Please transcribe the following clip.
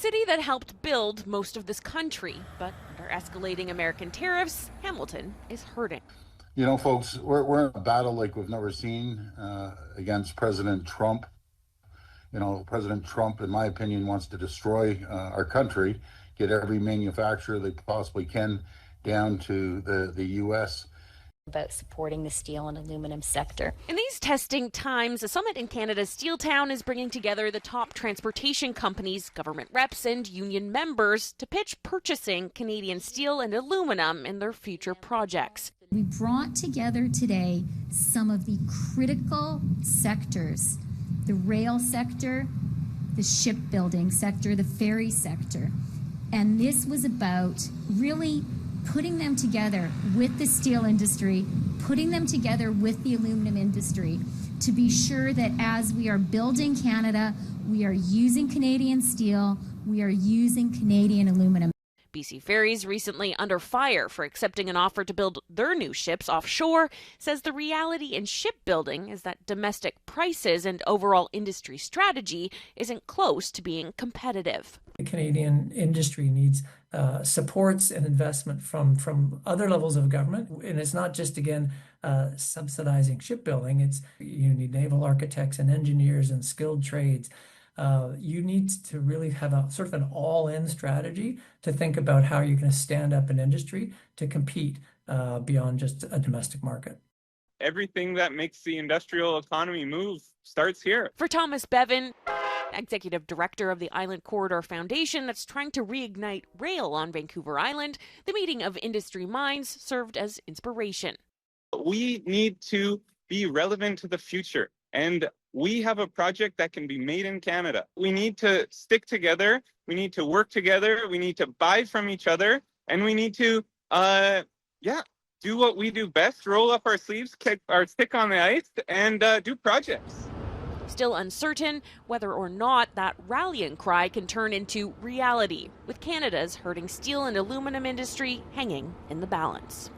city that helped build most of this country. But under escalating American tariffs, Hamilton is hurting. You know, folks, we're in a battle like we've never seen against President Trump. You know, President Trump, in my opinion, wants to destroy our country, get every manufacturer they possibly can down to the U.S. About supporting the steel and aluminum sector. In these testing times, a summit in Canada's steel town is bringing together the top transportation companies, government reps, and union members to pitch purchasing Canadian steel and aluminum in their future projects. We brought together today some of the critical sectors: the rail sector, the shipbuilding sector, the ferry sector. And this was about really putting them together with the steel industry, putting them together with the aluminum industry to be sure that as we are building Canada, we are using Canadian steel, we are using Canadian aluminum. BC Ferries, recently under fire for accepting an offer to build their new ships offshore, says the reality in shipbuilding is that domestic prices and overall industry strategy isn't close to being competitive. The Canadian industry needs supports and investment from other levels of government. And it's not just, again, subsidizing shipbuilding. It's you need naval architects and engineers and skilled trades. You need to really have a sort of an all-in strategy to think about how you're going to stand up an industry to compete beyond just a domestic market. Everything that makes the industrial economy move starts here. For Thomas Bevan, executive director of the Island Corridor Foundation that's trying to reignite rail on Vancouver Island, the meeting of industry minds served as inspiration. We need to be relevant to the future, and we have a project that can be made in Canada. We need to stick together, we need to work together, we need to buy from each other, and we need to do what we do best: roll up our sleeves, kick our stick on the ice, and do projects. Still uncertain whether or not that rallying cry can turn into reality, with Canada's hurting steel and aluminum industry hanging in the balance.